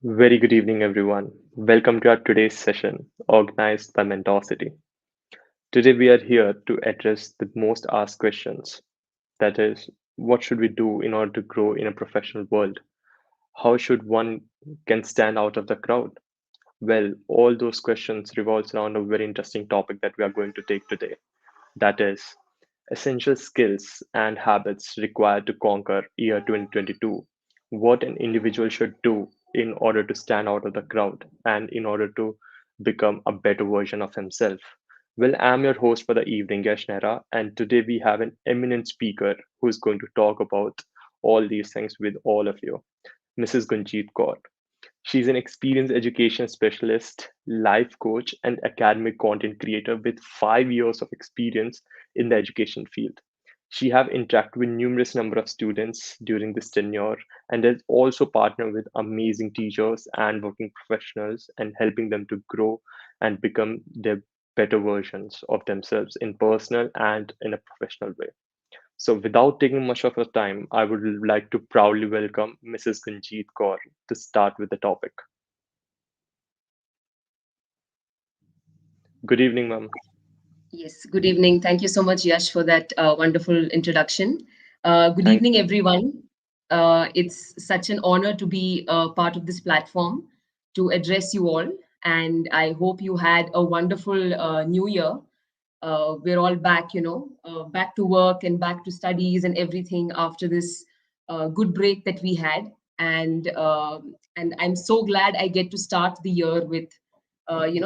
Very good evening, everyone. Welcome to our today's session, organized by Mentosity. Today, we are here to address the most asked questions. That is, what should we do in order to grow in a professional world? How should one can stand out of the crowd? Well, all those questions revolves around a very interesting topic that we are going to take today. That is, essential skills and habits required to conquer year 2022. What an individual should do in order to stand out of the crowd and in order to become a better version of himself. Well, I'm your host for the evening, Yash Nehra, and today we have an eminent speaker who's going to talk about all these things with all of you, Mrs. Gunjeet Kaur. She's an experienced education specialist, life coach, and academic content creator with 5 years of experience in the education field. She have interacted with numerous number of students during this tenure and has also partnered with amazing teachers and working professionals and helping them to grow and become their better versions of themselves in personal and in a professional way. So, without taking much of your time, I would like to proudly welcome Mrs. Gunjeet Kaur to start with the topic. Good evening, ma'am. Yes, good evening. Thank you so much, Yash, for that wonderful introduction. Good Thank evening, you. everyone. It's such an honor to be part of this platform to address you all. And I hope you had a wonderful new year. We're all back, back to work and back to studies and everything after this good break that we had. And I'm so glad I get to start the year with,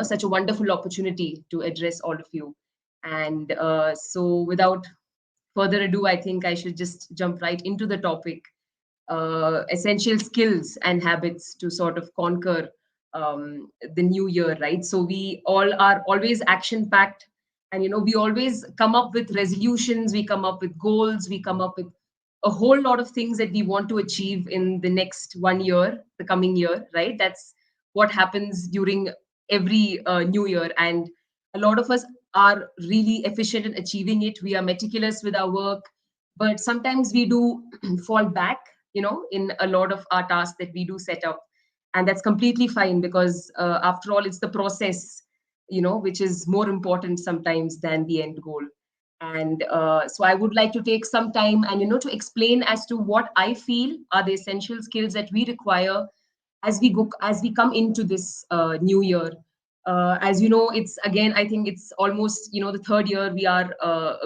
such a wonderful opportunity to address all of you. And so, without further ado, I think I should just jump right into the topic, essential skills and habits to sort of conquer the new year, right? So, we all are always action packed. And, we always come up with resolutions, we come up with goals, we come up with a whole lot of things that we want to achieve in the next 1 year, the coming year, right? That's what happens during every new year. And a lot of us are really efficient in achieving it. We are meticulous with our work, but sometimes we do fall back, in a lot of our tasks that we do set up. And that's completely fine because after all, it's the process, which is more important sometimes than the end goal. And so I would like to take some time and, to explain as to what I feel are the essential skills that we require as we come into this new year. As you know, it's again, I think it's almost, the third year we are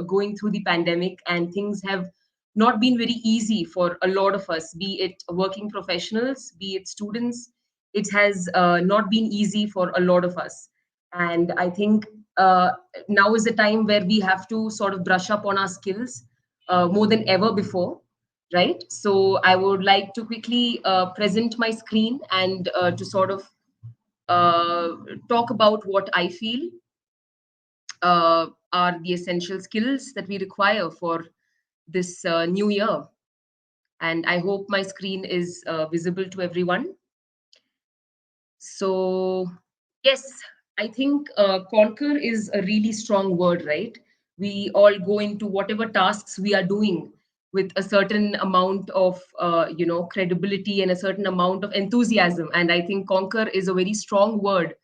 going through the pandemic, and things have not been very easy for a lot of us, be it working professionals, be it students. It has not been easy for a lot of us. And I think now is the time where we have to sort of brush up on our skills more than ever before, right? So I would like to quickly present my screen and to sort of uh, talk about what I feel are the essential skills that we require for this new year. And I hope my screen is visible to everyone. So, yes, I think conquer is a really strong word, right? We all go into whatever tasks we are doing with a certain amount of, credibility and a certain amount of enthusiasm. And I think conquer is a very strong word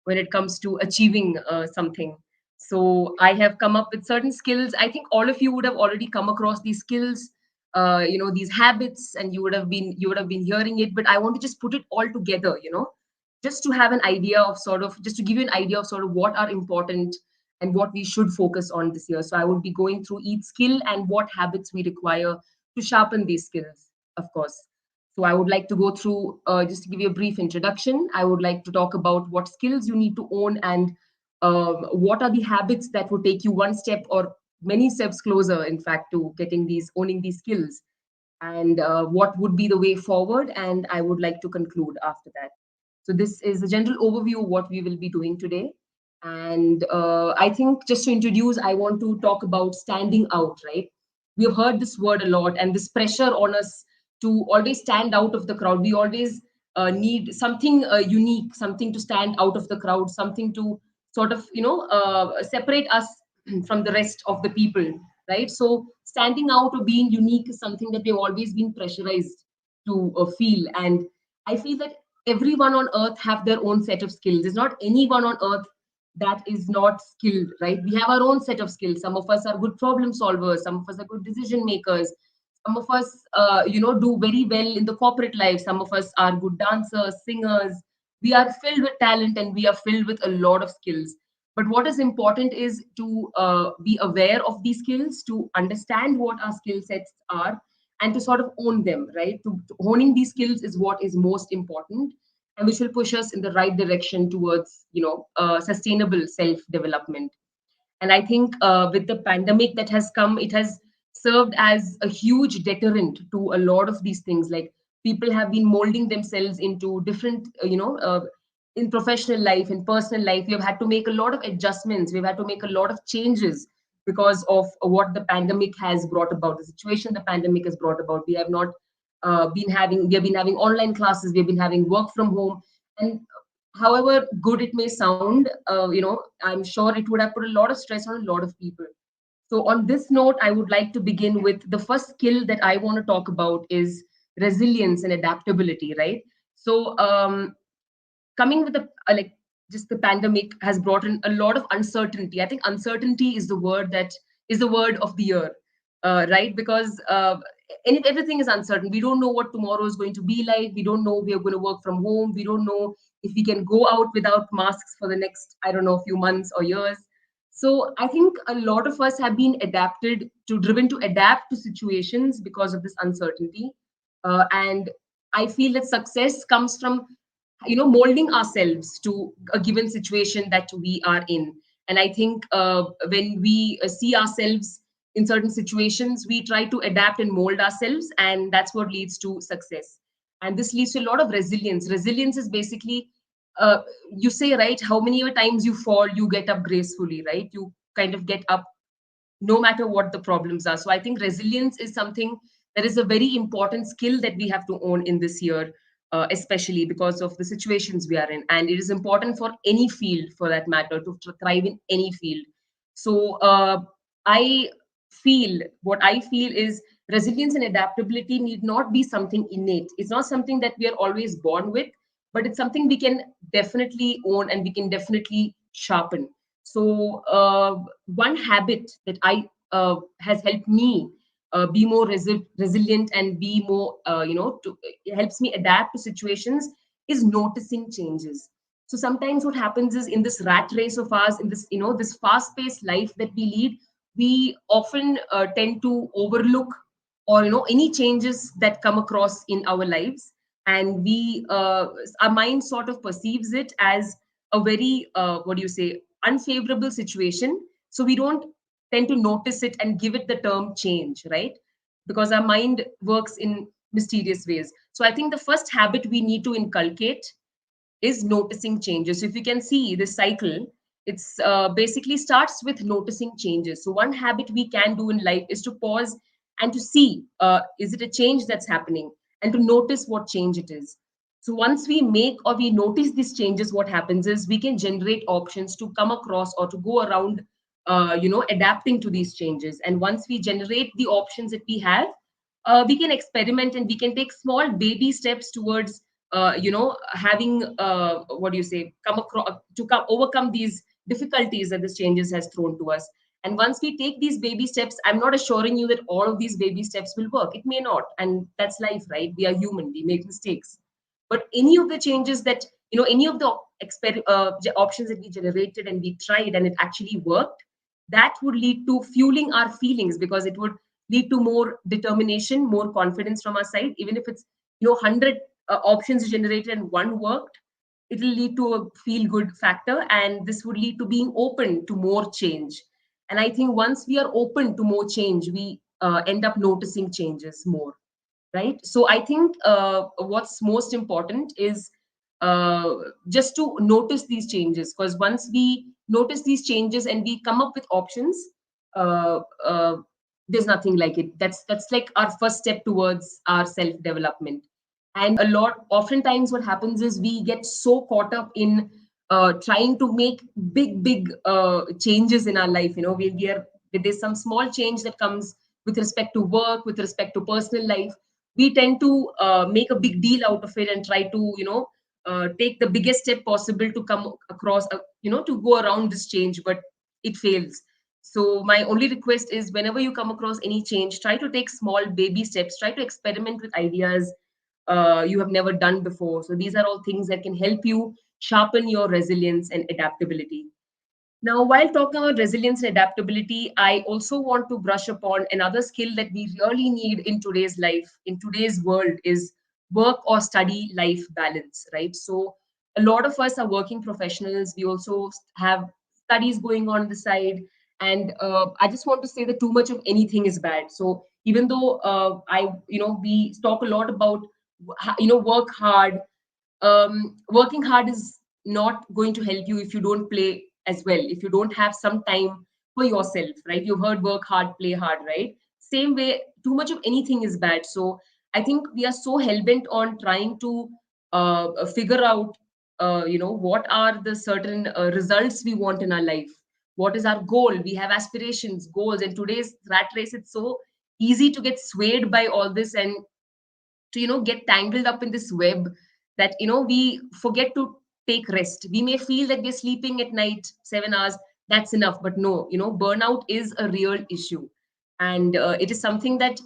when it comes to achieving something. So I have come up with certain skills. I think all of you would have already come across these skills, these habits, and you would have been hearing it. But I want to just put it all together, just to have an idea of sort of just to give you an idea of sort of what are important and what we should focus on this year. So I will be going through each skill and what habits we require to sharpen these skills, of course. So I would like to go through, just to give you a brief introduction, I would like to talk about what skills you need to own, and what are the habits that would take you one step or many steps closer, in fact, to getting these owning these skills, and what would be the way forward. And I would like to conclude after that. So this is a general overview of what we will be doing today. And I think, just to introduce, I want to talk about standing out, right? We have heard this word a lot, and this pressure on us to always stand out of the crowd. We always need something unique, something to stand out of the crowd, something to sort of, separate us from the rest of the people, right? So standing out or being unique is something that we've always been pressurized to feel. And I feel that everyone on earth have their own set of skills. There's not anyone on earth that is not skilled, right? We have our own set of skills. Some of us are good problem solvers, some of us are good decision makers, some of us do very well in the corporate life, some of us are good dancers, singers. We are filled with talent and we are filled with a lot of skills. But what is important is to be aware of these skills, to understand what our skill sets are, and to sort of own them, right? To honing these skills is what is most important, and which will push us in the right direction towards, sustainable self development. And I think with the pandemic that has come, it has served as a huge deterrent to a lot of these things. Like, people have been molding themselves into different, in professional life, in personal life. We have had to make a lot of adjustments. We've had to make a lot of changes because of what the pandemic has brought about, the situation the pandemic has brought about. We have not we have been having online classes, we've been having work from home. And however good it may sound, I'm sure it would have put a lot of stress on a lot of people. So on this note, I would like to begin with the first skill that I want to talk about is resilience and adaptability, right? So coming with the just the pandemic has brought in a lot of uncertainty. I think uncertainty is the word that is the word of the year, right? Because everything is uncertain. We don't know what tomorrow is going to be like. We don't know we are going to work from home. We don't know if we can go out without masks for the next, I don't know, few months or years. So I think a lot of us have been driven to adapt to situations because of this uncertainty. And I feel that success comes from, molding ourselves to a given situation that we are in. And I think when we see ourselves in certain situations, we try to adapt and mold ourselves, and that's what leads to success. And this leads to a lot of resilience. Resilience is basically, you say, right, how many times you fall, you get up gracefully, right? You kind of get up no matter what the problems are. So I think resilience is something that is a very important skill that we have to own in this year, especially because of the situations we are in. And it is important for any field, for that matter, to thrive in any field. So I what I feel is resilience and adaptability need not be something innate. It's not something that we are always born with, but it's something we can definitely own and we can definitely sharpen. So one habit that I has helped me be more resilient and be more, it helps me adapt to situations, is noticing changes. So sometimes what happens is, in this rat race of ours, in this, this fast paced life that we lead, we often tend to overlook, or any changes that come across in our lives, and we our mind sort of perceives it as a very, what do you say, unfavorable situation. So we don't tend to notice it and give it the term change, right? Because our mind works in mysterious ways. So I think the first habit we need to inculcate is noticing changes. So if you can see this cycle, it's basically starts with noticing changes. So one habit we can do in life is to pause and to see, is it a change that's happening, and to notice what change it is. So once we make or we notice these changes, what happens is we can generate options to come across or to go around, adapting to these changes. And once we generate the options that we have, we can experiment and we can take small baby steps towards, having, what do you say, come across to come overcome these difficulties that this changes has thrown to us. And once we take these baby steps, I'm not assuring you that all of these baby steps will work. It may not, and that's life, right? We are human, we make mistakes. But any of the changes that, any of the options that we generated and we tried and it actually worked, that would lead to fueling our feelings, because it would lead to more determination, more confidence from our side. Even if it's, 100 options generated and one worked, it will lead to a feel good factor, and this would lead to being open to more change. And I think once we are open to more change, we end up noticing changes more, right? So I think what's most important is uh, just to notice these changes, because once we notice these changes and we come up with options, uh, uh, there's nothing like it. That's like our first step towards our self development. And a lot oftentimes what happens is we get so caught up in trying to make big changes in our life. We are, there's some small change that comes with respect to work, with respect to personal life. We tend to make a big deal out of it and try to, take the biggest step possible to come across, to go around this change, but it fails. So my only request is, whenever you come across any change, try to take small baby steps, try to experiment with ideas you have never done before. So these are all things that can help you sharpen your resilience and adaptability. Now, while talking about resilience and adaptability, I also want to brush upon another skill that we really need in today's life, in today's world, is work or study life balance, right? So, a lot of us are working professionals. We also have studies going on the side. And I just want to say that too much of anything is bad. So, even though we talk a lot about, work hard, working hard is not going to help you if you don't play as well, if you don't have some time for yourself, right? You've heard work hard, play hard, right? Same way, too much of anything is bad. So I think we are so hell-bent on trying to figure out what are the certain results we want in our life, what is our goal. We have aspirations, goals, and today's rat race, it's so easy to get swayed by all this, and to get tangled up in this web, that we forget to take rest. We may feel that we're sleeping at night 7 hours, that's enough, but no, burnout is a real issue. And it is something that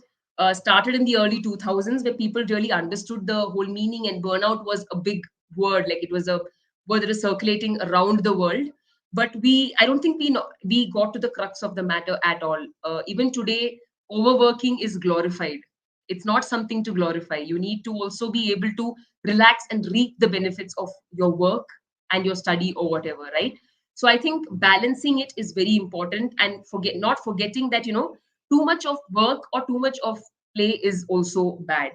started in the early 2000s, where people really understood the whole meaning, and burnout was a big word, like it was a word that is circulating around the world. But I don't think we got to the crux of the matter at all. Even today, overworking is glorified. It's not something to glorify. You need to also be able to relax and reap the benefits of your work and your study or whatever, right? So I think balancing it is very important, and not forgetting that too much of work or too much of play is also bad.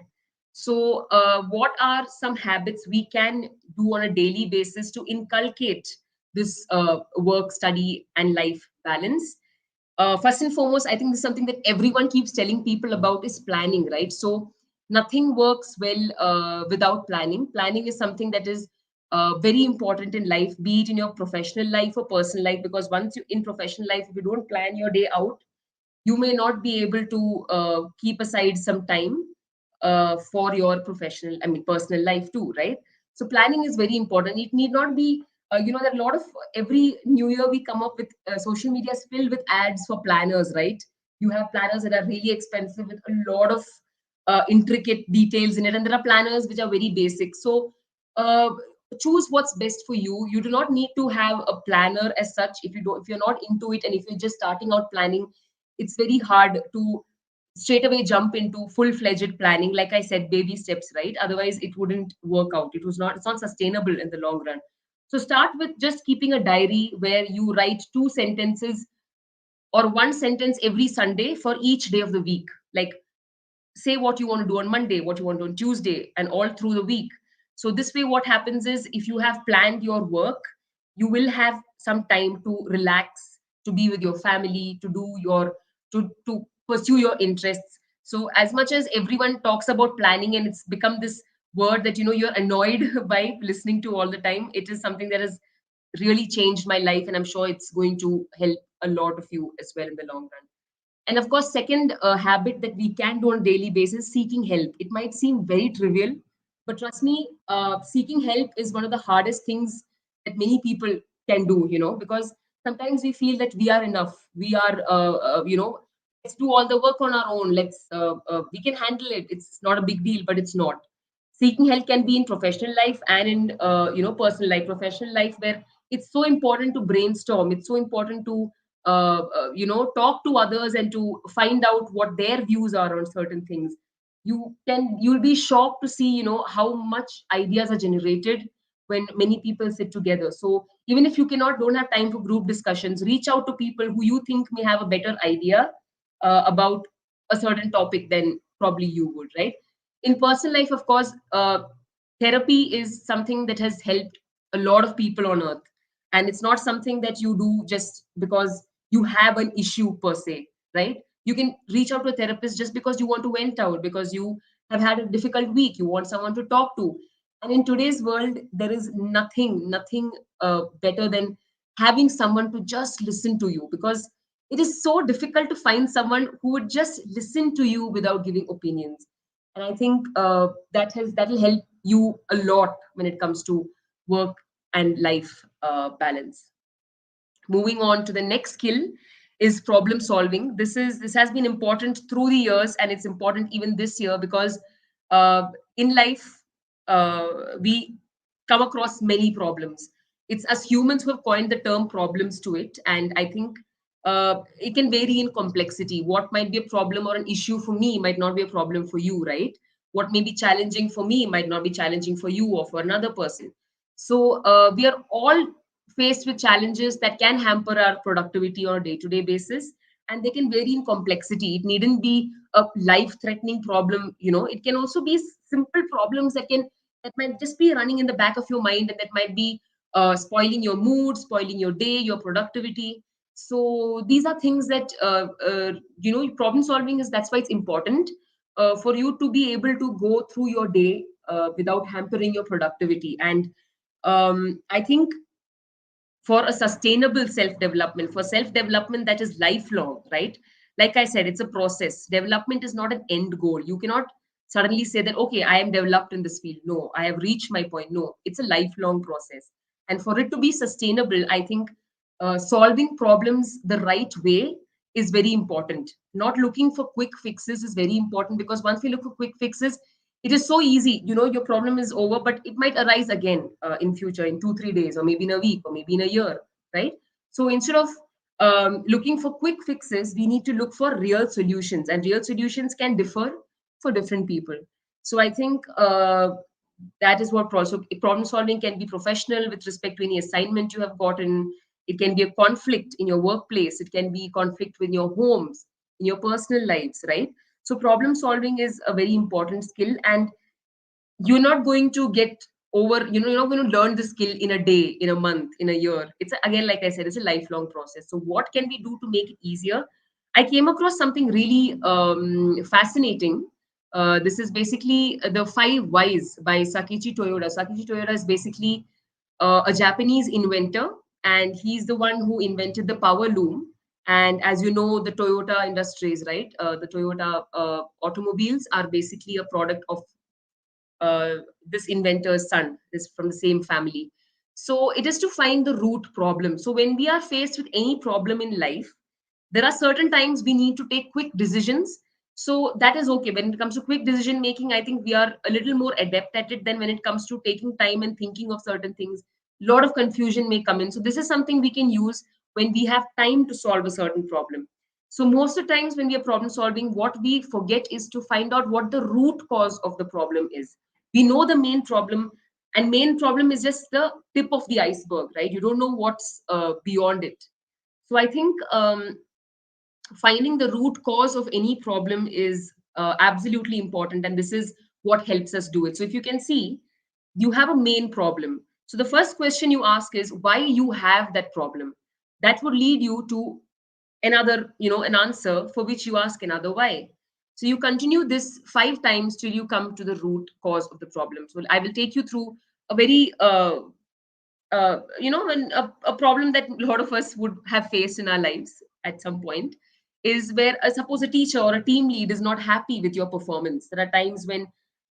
So what are some habits we can do on a daily basis to inculcate this work, study, and life balance? First and foremost, I think this is something that everyone keeps telling people about, is planning, right? So nothing works well without planning. Planning is something that is very important in life, be it in your professional life or personal life, because once you in professional life, if you don't plan your day out, you may not be able to keep aside some time for your personal life too, right? So planning is very important. It need not be, there are a lot of, every new year we come up with, social media is filled with ads for planners, right? You have planners that are really expensive with a lot of intricate details in it, and there are planners which are very basic. So uh, choose what's best for you. You do not need to have a planner as such. If you're not into it, and if you're just starting out planning, it's very hard to straight away jump into full-fledged planning. Like I said, baby steps, right? Otherwise it wouldn't work out. It's not sustainable in the long run. So start with just keeping a diary where you write two sentences or one sentence every Sunday for each day of the week. Like, say what you want to do on Monday, what you want to do on Tuesday, and all through the week. So this way, what happens is, if you have planned your work, you will have some time to relax, to be with your family, to do your to pursue your interests. So as much as everyone talks about planning, and it's become this word that you're annoyed by listening to all the time, it is something that has really changed my life, and I'm sure it's going to help a lot of you as well in the long run. And of course, second habit that we can do on a daily basis, seeking help. It might seem very trivial, but trust me, seeking help is one of the hardest things that many people can do, because sometimes we feel that we are enough. We are, let's do all the work on our own. We can handle it. It's not a big deal, but it's not. Seeking help can be in professional life and in, personal life. Professional life, where it's so important to brainstorm. It's so important to talk to others and to find out what their views are on certain things. You'll be shocked to see how much ideas are generated when many people sit together. So even if you don't have time for group discussions, reach out to people who you think may have a better idea about a certain topic than probably you would, right? In personal life, of course, therapy is something that has helped a lot of people on earth, and it's not something that you do just because you have an issue per se, right? You can reach out to a therapist just because you want to vent out, because you have had a difficult week, you want someone to talk to. And in today's world, there is nothing better than having someone to just listen to you, because it is so difficult to find someone who would just listen to you without giving opinions. And I think that'll help you a lot when it comes to work and life balance. Moving on to the next skill is problem solving. This has been important through the years, and it's important even this year because uh, in life uh, we come across many problems. It's us humans who have coined the term problems to it, and I think it can vary in complexity. What might be a problem or an issue for me might not be a problem for you, right? What may be challenging for me might not be challenging for you or for another person. So we are all faced with challenges that can hamper our productivity on a day-to-day basis, and they can vary in complexity. It needn't be a life-threatening problem. It can also be simple problems that might just be running in the back of your mind, and that might be spoiling your mood, spoiling your day, your productivity. So these are things that problem solving is. That's why it's important for you to be able to go through your day without hampering your productivity. And I think for a sustainable self development, for self development that is lifelong, right? Like I said, it's a process. Development is not an end goal. You cannot suddenly say that, okay, I am developed in this field. No, I have reached my point. No, it's a lifelong process. And for it to be sustainable, I think solving problems the right way is very important. Not looking for quick fixes is very important, because once we look for quick fixes, it is so easy. Your problem is over, but it might arise again in future, in 2 3 days, or maybe in a week, or maybe in a year, right? So instead of looking for quick fixes, we need to look for real solutions, and real solutions can differ for different people. So I think that is what problem solving can be professional with respect to any assignment you have gotten. It can be a conflict in your workplace, it can be conflict with your homes, in your personal lives, right? So problem solving is a very important skill, and you're not going to get over, you're not going to learn the skill in a day, in a month, in a year. Again, like I said, it's a lifelong process. So what can we do to make it easier? I came across something really fascinating. This is basically the 5 whys by Sakichi Toyoda. Sakichi Toyoda is basically a Japanese inventor, and he's the one who invented the power loom. And as you know, the Toyota industries, right? The Toyota automobiles are basically a product of uh, this inventor's son, is from the same family. So it is to find the root problem. So when we are faced with any problem in life, there are certain times we need to take quick decisions. So that is okay. When it comes to quick decision making, I think we are a little more adept at it than when it comes to taking time and thinking of certain things. A lot of confusion may come in. So this is something we can use when we have time to solve a certain problem. So most of the times when we are problem solving, what we forget is to find out what the root cause of the problem is. We know the main problem, and main problem is just the tip of the iceberg, right? You don't know what's beyond it. So I think finding the root cause of any problem is absolutely important, and this is what helps us do it. So if you can see, you have a main problem. So the first question you ask is why you have that problem. That would lead you to another, an answer for which you ask another why. So you continue this 5 times till you come to the root cause of the problem. So I will take you through a very a problem that a lot of us would have faced in our lives at some point is where, suppose a teacher or a team lead is not happy with your performance. There are times when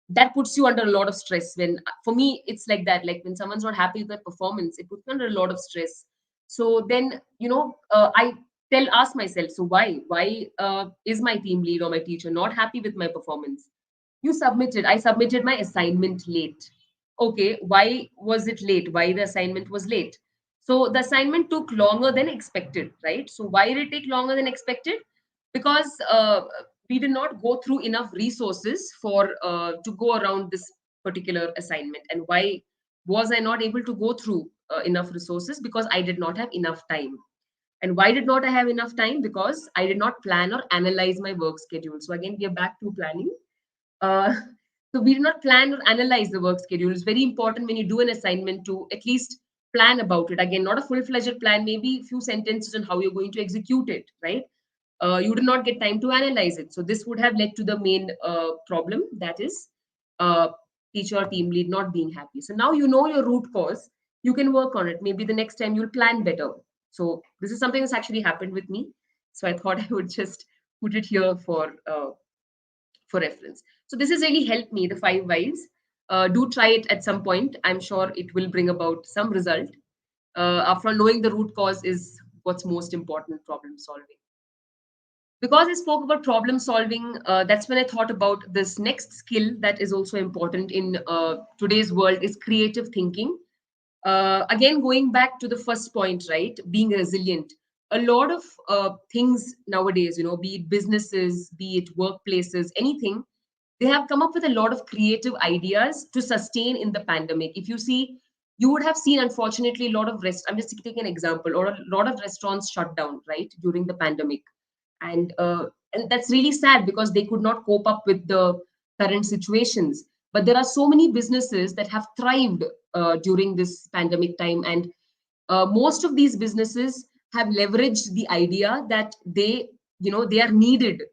that puts you under a lot of stress. When, for me, it's like that. Like when someone's not happy with their performance, it puts me under a lot of stress. So then, I ask myself, so why is my team lead or my teacher not happy with my performance? I submitted my assignment late. Okay, why was it late? Why the assignment was late? So the assignment took longer than expected, right? So why did it take longer than expected? Because we did not go through enough resources for to go around this particular assignment. And why was I not able to go through enough resources? Because I did not have enough time. And why did not I have enough time? Because I did not plan or analyze my work schedule. So again, we are back to planning. uh, so we do not plan or analyze the work schedule. It's very important when you do an assignment to at least plan about it. Again, not a full-fledged plan, maybe a few sentences on how you're going to execute it, right? You do not get time to analyze it. So this would have led to the main problem, that is uh, teacher or team lead not being happy. So now you know your root cause. You can work on it. Maybe the next time you'll plan better. So this is something that's actually happened with me. So I thought I would just put it here for reference. So this has really helped me, the 5 whys. Do try it at some point. I'm sure it will bring about some result. After knowing the root cause is what's most important, problem solving. Because I spoke about problem solving, that's when I thought about this next skill that is also important in today's world is creative thinking. Again, going back to the first point, right? Being resilient. A lot of things nowadays, be it businesses, be it workplaces, anything, they have come up with a lot of creative ideas to sustain in the pandemic. If you see, you would have seen, unfortunately, a lot of I'm just taking an example, or a lot of restaurants shut down, right, during the pandemic. And that's really sad because they could not cope up with the current situations. But there are so many businesses that have thrived during this pandemic time, and most of these businesses have leveraged the idea that they are needed.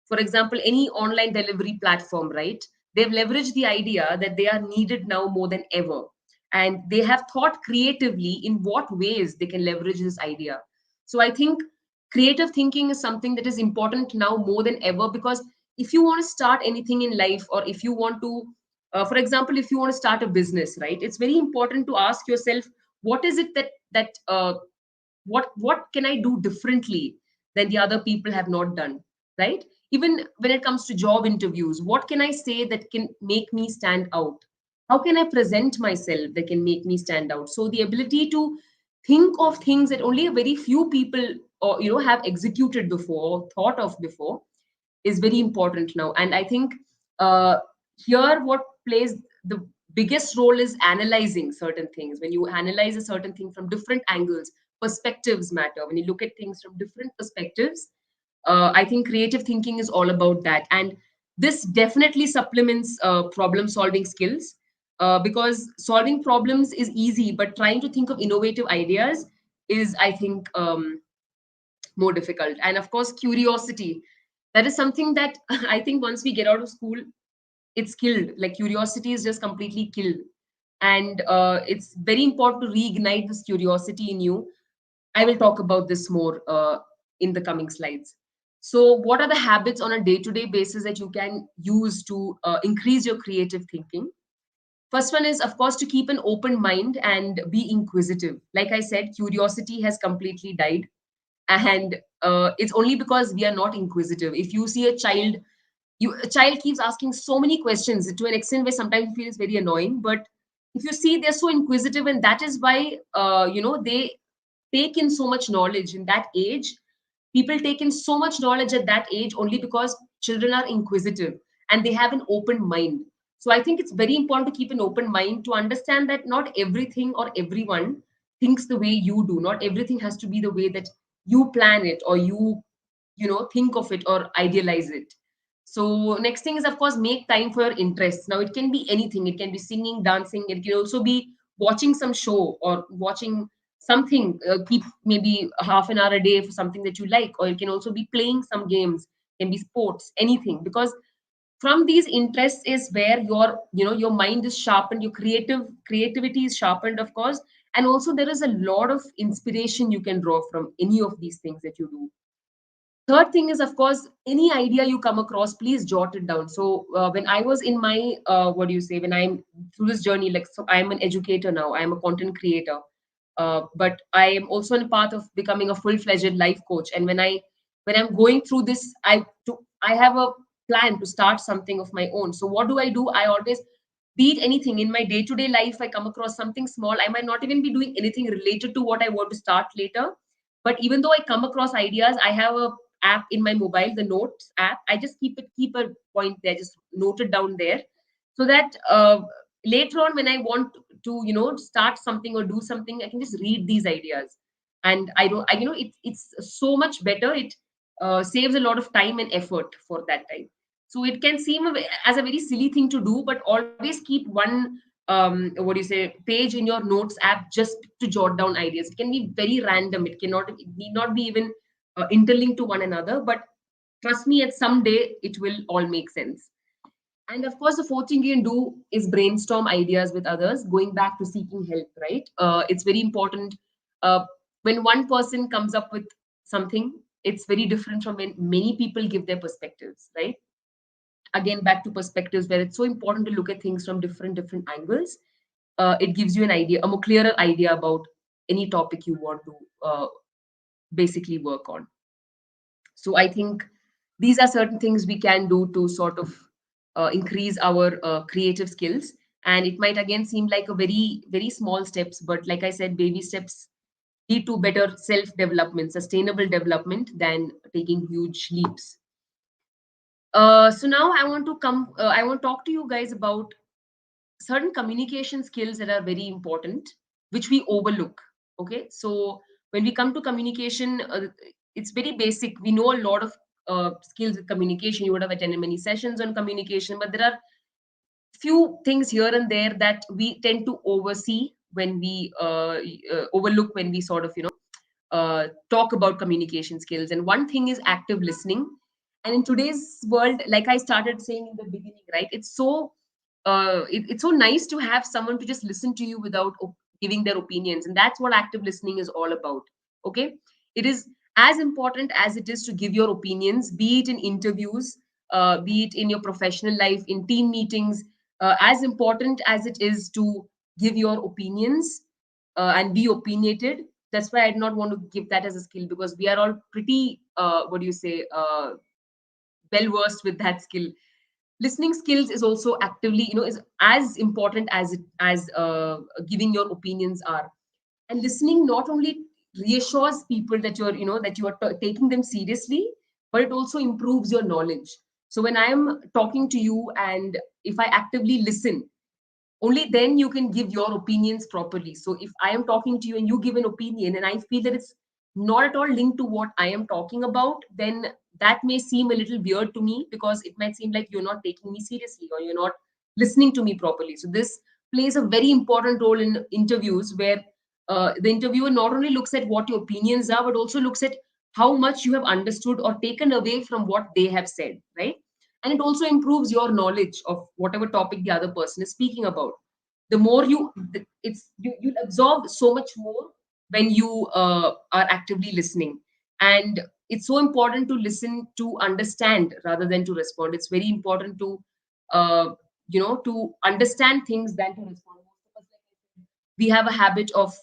For example, any online delivery platform, right? They've leveraged the idea that they are needed now more than ever, and they have thought creatively in what ways they can leverage this idea. So I think creative thinking is something that is important now more than ever, because if you want to start anything in life, or if you want to for example, if you want to start a business, right, it's very important to ask yourself, what is it that what can I do differently than the other people have not done, right? Even when it comes to job interviews, what can I say that can make me stand out? How can I present myself that can make me stand out? So the ability to think of things that only a very few people, or have executed before or thought of before, is very important now. And I think uh, here what plays the biggest role is analyzing certain things. When you analyze a certain thing from different angles, perspectives matter. When you look at things from different perspectives, I think creative thinking is all about that. And this definitely supplements problem solving skills, because solving problems is easy, but trying to think of innovative ideas is, I think, more difficult. And of course, curiosity. That is something that I think once we get out of school, it's killed. Like, curiosity is just completely killed. And it's very important to reignite this curiosity in you. I will talk about this more in the coming slides. So, what are the habits on a day to day basis that you can use to increase your creative thinking? First one is, of course, to keep an open mind and be inquisitive. Like I said, curiosity has completely died. And it's only because we are not inquisitive. If you see a child keeps asking so many questions to an extent where sometimes you feel it's very annoying. But if you see, they're so inquisitive, and that is why they take in so much knowledge in that age. People take in so much knowledge at that age only because children are inquisitive and they have an open mind. So I think it's very important to keep an open mind, to understand that not everything or everyone thinks the way you do. Not everything has to be the way that you plan it, or you think of it or idealize it. So next thing is, of course, make time for your interests. Now it can be anything. It can be singing, dancing. It can also be watching some show, or watching something. Keep maybe half an hour a day for something that you like, or it can also be playing some games. It can be sports, anything, because from these interests is where your mind is sharpened, your creativity is sharpened, of course. And also there is a lot of inspiration you can draw from any of these things that you do. Third thing is, of course, any idea you come across, please jot it down. So when I was in my what do you say when I'm through this journey, like, so I'm an educator now, I'm a content creator, but I am also in a path of becoming a full-fledged life coach. And when I'm going through this, I have a plan to start something of my own. So what do? I always, be it anything in my day-to-day life, I come across something small. I might not even be doing anything related to what I want to start later, but even though I come across ideas, I have a app in my mobile, the notes app. I just keep a point there, just note it down there, so that later on when I want to start something or do something, I can just read these ideas. And I don't I you know it's so much better. It saves a lot of time and effort for that time. So it can seem as a very silly thing to do, but always keep one what do you say page in your notes app, just to jot down ideas. It can be very random. It need not be even interlinked to one another, but trust me, at some day it will all make sense. And of course, the fourth thing you can do is brainstorm ideas with others, going back to seeking help, right? It's very important. uh, when one person comes up with something, it's very different from when many people give their perspectives, right? again, back to perspectives, where it's so important to look at things from different angles. It gives you an idea, a more clearer idea about any topic you want to basically work on. So I think these are certain things we can do to sort of increase our creative skills. And it might again seem like a very small steps, but like I said, baby steps lead to better self development, sustainable development, than taking huge leaps. So now I want to talk to you guys about certain communication skills that are very important, which we overlook. Okay, so when we come to communication, it's very basic. We know a lot of skills with communication. You would have attended many sessions on communication, but there are few things here and there that we tend to oversee when we overlook when we sort of talk about communication skills. And one thing is active listening. And in today's world, like I started saying in the beginning, right, it's so nice to have someone to just listen to you without giving their opinions, and that's what active listening is all about. Okay, it is as important as it is to give your opinions, be it in interviews, be it in your professional life, in team meetings, as important as it is to give your opinions and be opinionated. That's why I do not want to give that as a skill, because we are all pretty what do you say well versed with that skill. Listening skills is also actively, is as important as giving your opinions are. And listening not only reassures people that you are taking them seriously, but it also improves your knowledge. So when I am talking to you, and if I actively listen, only then you can give your opinions properly. So if I am talking to you and you give an opinion and I feel that it's not at all linked to what I am talking about, then that may seem a little weird to me, because it might seem like you're not taking me seriously or you're not listening to me properly. So this plays a very important role in interviews, where the interviewer not only looks at what your opinions are, but also looks at how much you have understood or taken away from what they have said, right? And it also improves your knowledge of whatever topic the other person is speaking about. The more you'll absorb so much more when you are actively listening. And it's so important to listen to understand rather than to respond. It's very important to to understand things than to respond. Most of us, like I said, we have a habit of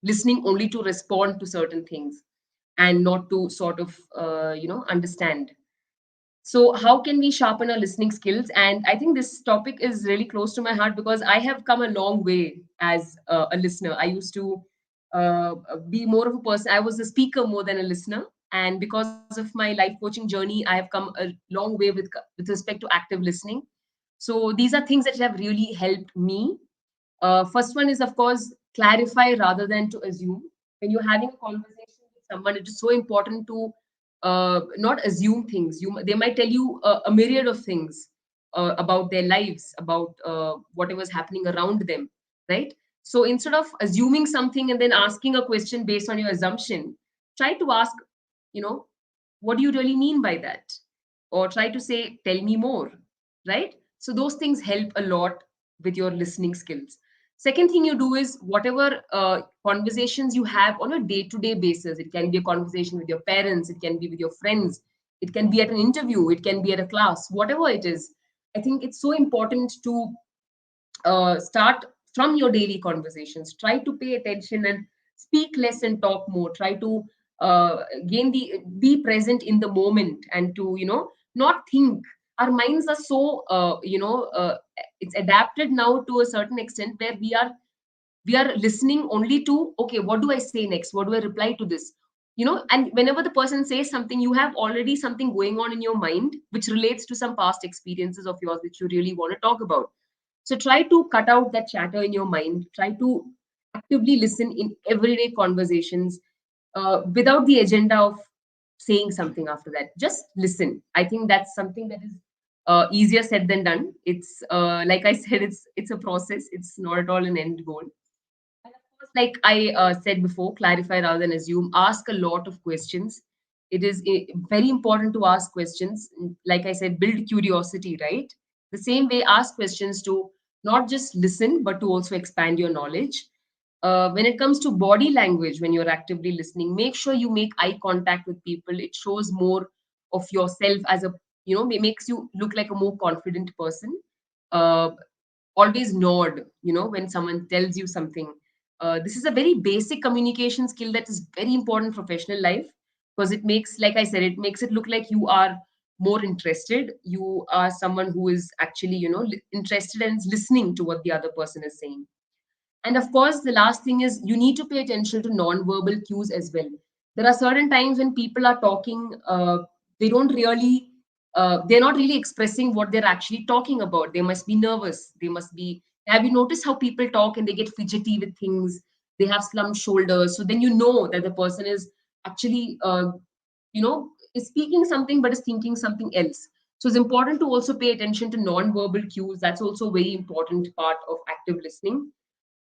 listening only to respond to certain things, and not to sort of understand. So, how can we sharpen our listening skills? And I think this topic is really close to my heart, because I have come a long way as a listener. I used to be more of a person, I was a speaker more than a listener. And because of my life coaching journey, I have come a long way with respect to active listening. So, these are things that have really helped me. First one is, of course, clarify rather than to assume. When you're having a conversation with someone, it is so important to not assume things. They might tell you a myriad of things about their lives, about whatever's happening around them, right? So instead of assuming something and then asking a question based on your assumption, try to ask, you know, what do you really mean by that? Or try to say, tell me more, right? So those things help a lot with your listening skills. Second thing you do is, whatever conversations you have on a day-to-day basis, it can be a conversation with your parents, it can be with your friends, it can be at an interview, it can be at a class, whatever it is. I think it's so important to start from your daily conversations. Try to pay attention and speak less and talk more. Try to gain the be present in the moment, and to not think. Our minds are so it's adapted now to a certain extent, where we are listening only to, okay, what do I say next, what do I reply to this, and whenever the person says something, you have already something going on in your mind which relates to some past experiences of yours which you really want to talk about. So try to cut out that chatter in your mind. Try to actively listen in everyday conversations, without the agenda of saying something after that. Just listen. I think that's something that is easier said than done. It's like I said, it's a process. It's not at all an end goal. And of course, like I said before, clarify rather than assume. Ask a lot of questions. It is very important to ask questions. Like I said, build curiosity, right? The same way, ask questions to not just listen, but to also expand your knowledge. When it comes to body language, when you're actively listening, make sure you make eye contact with people. It shows more of yourself as a makes you look like a more confident person. uh, Always nod, when someone tells you something. This is a very basic communication skill that is very important in professional life, because it makes, like I said, it makes it look like you are more interested. You are someone who is actually, interested and is listening to what the other person is saying. And of course, the last thing is you need to pay attention to non-verbal cues as well. There are certain times when people are talking, they don't really, they're not really expressing what they're actually talking about. They must be nervous. They must be. Have you noticed how people talk and they get fidgety with things? They have slumped shoulders. So then you know that the person is actually, is speaking something but is thinking something else. So it's important to also pay attention to non-verbal cues. That's also a very important part of active listening,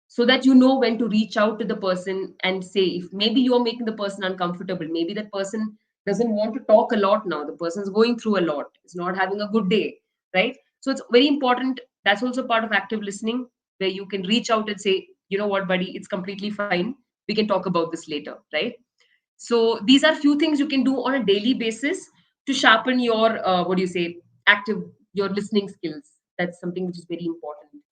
so that you know when to reach out to the person and say, if maybe you're making the person uncomfortable, maybe that person doesn't want to talk a lot now, the person's going through a lot, is not having a good day, right? So it's very important. That's also part of active listening, where you can reach out and say, you know what, buddy, it's completely fine, we can talk about this later, right? So these are few things you can do on a daily basis to sharpen your what do you say active your listening skills. That's something which is very important.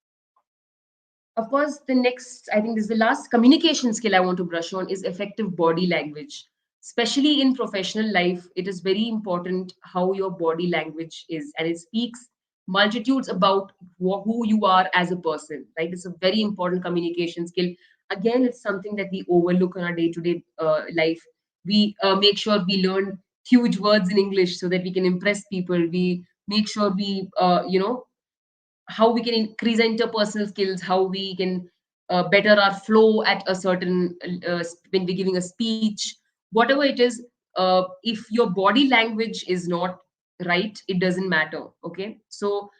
Of course, the next, I think this is the last communication skill I want to brush on, is effective body language. Especially in professional life, it is very important how your body language is, and it speaks multitudes about who you are as a person, right? It's a very important communication skill. Again, it's something that we overlook in our day to day life. We make sure we learn huge words in English so that we can impress people. We make sure we, how we can increase our interpersonal skills, how we can better our flow at a certain when we're giving a speech, whatever it is. If your body language is not right, it doesn't matter. Okay, so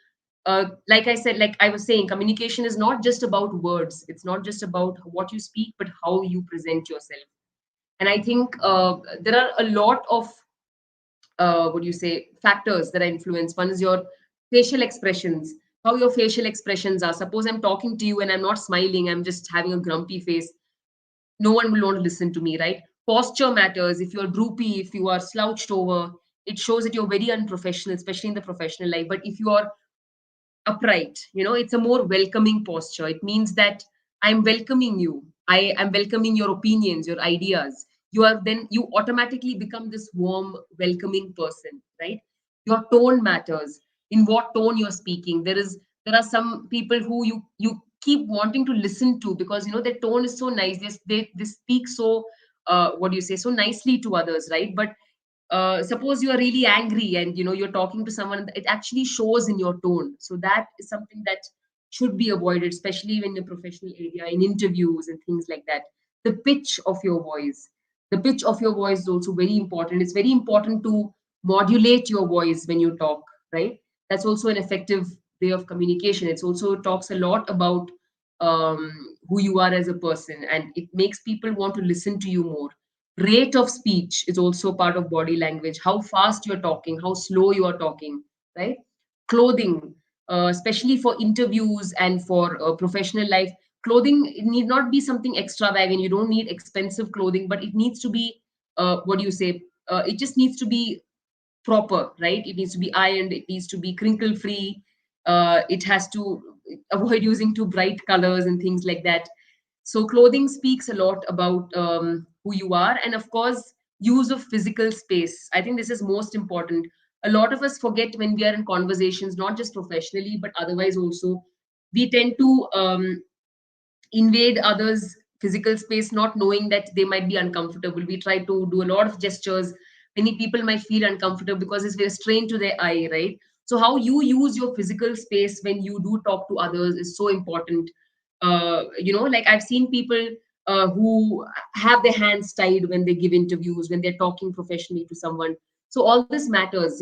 like I said, like I was saying, communication is not just about words. It's not just about what you speak, but how you present yourself. And I think there are a lot of what do you say factors that are influence. One is your facial expressions, how your facial expressions are. Suppose I'm talking to you and I'm not smiling, I'm just having a grumpy face, no one will want to listen to me, right? Posture matters. If you're droopy, if you are slouched over, it shows that you're very unprofessional, especially in the professional life. But if you are upright, it's a more welcoming posture. It means that I'm welcoming you, I am welcoming your opinions, your ideas. You are, then you automatically become this warm welcoming person, right? Your tone matters. In what tone you're speaking, there are some people who you keep wanting to listen to, because their tone is so nice. They speak so what do you say so nicely to others, right? But suppose you are really angry and you're talking to someone, it actually shows in your tone. So that is something that should be avoided, especially when in the professional area, in interviews and things like that. The pitch of your voice, the pitch of your voice is also very important. It's very important to modulate your voice when you talk, right? That's also an effective way of communication. It also talks a lot about who you are as a person, and it makes people want to listen to you more. Rate of speech is also part of body language. How fast you're talking, how slow you are talking, right? Clothing, especially for interviews and for professional life, clothing, it need not be something extravagant. You don't need expensive clothing, but it needs to be what do you say it just needs to be proper, right? It needs to be ironed, it needs to be crinkle free, it has to avoid using too bright colors and things like that. So clothing speaks a lot about who you are. And of course, use of physical space, I think this is most important. A lot of us forget when we are in conversations, not just professionally but otherwise also. We tend to invade others physical space, not knowing that they might be uncomfortable. We try to do a lot of gestures. Many people might feel uncomfortable because it's very strained to their eye, right? So how you use your physical space when you do talk to others is so important. Like I've seen people who have their hands tied when they give interviews, when they're talking professionally to someone. So all this matters.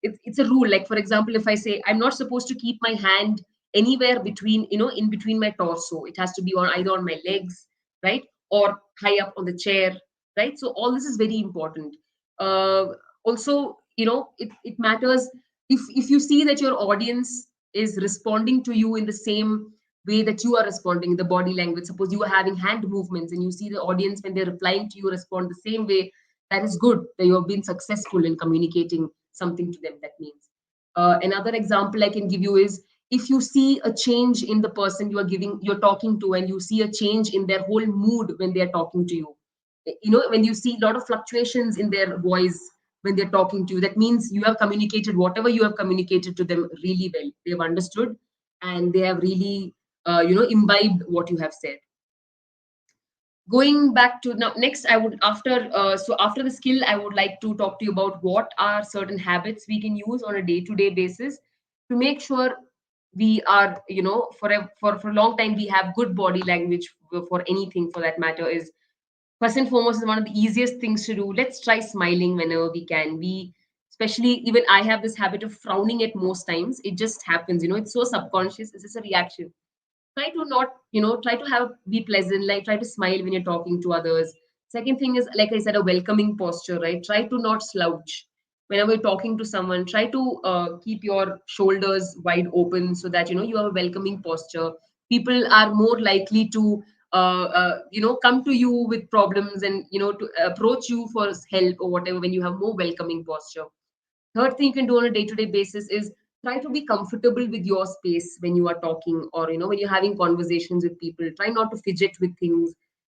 It's a rule. Like for example, if I say I'm not supposed to keep my hand anywhere between, in between my torso, it has to be on either on my legs, right, or high up on the chair, right? So all this is very important. uh, Also, it matters if you see that your audience is responding to you in the same way that you are responding in the body language. Suppose you are having hand movements and you see the audience, when they're replying to you, respond the same way, that is good, that you have been successful in communicating something to them. That means another example I can give you is, if you see a change in the person you're talking to, and you see a change in their whole mood when they're talking to you, when you see a lot of fluctuations in their voice when they're talking to you, that means you have communicated whatever you have communicated to them really well. They have understood, and they have really imbibed what you have said. Going back to now, next I would, after the skill, I would like to talk to you about what are certain habits we can use on a day to day basis to make sure we are, for a long time we have good body language for anything for that matter. Is first and foremost, is one of the easiest things to do. Let's try smiling whenever we can. Especially, even I have this habit of frowning at most times. It just happens, it's so subconscious. It's just a reaction. Try to not, try to have, be pleasant, like try to smile when you're talking to others. Second thing is, like I said, a welcoming posture, right? Try to not slouch whenever you're talking to someone. Try to keep your shoulders wide open so that you have a welcoming posture. People are more likely to come to you with problems, and to approach you for help or whatever when you have more welcoming posture. Third thing you can do on a day-to-day basis is try to be comfortable with your space when you are talking, or when you're having conversations with people. Try not to fidget with things.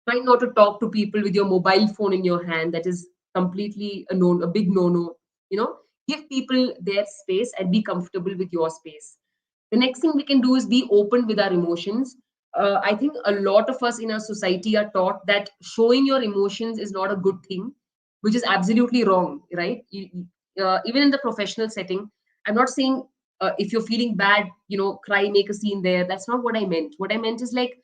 Try not to talk to people with your mobile phone in your hand. That is completely a big no-no. Give people their space and be comfortable with your space. The next thing we can do is be open with our emotions. I think a lot of us in our society are taught that showing your emotions is not a good thing, which is absolutely wrong, right? Even in the professional setting, I'm not saying if you're feeling bad, cry, make a scene there. That's not what I meant. What I meant is like,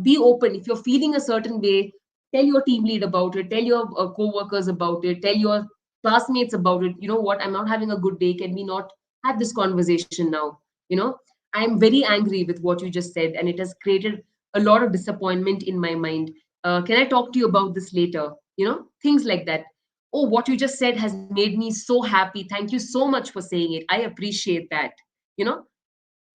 be open. If you're feeling a certain way, tell your team lead about it, tell your co-workers about it, tell your classmates about it. You know what, I'm not having a good day. Can we not have this conversation now? you know I'm very angry with what you just said, and it has created a lot of disappointment in my mind. Can I talk to you about this later? Things like that. Oh, what you just said has made me so happy. Thank you so much for saying it. I appreciate that. you know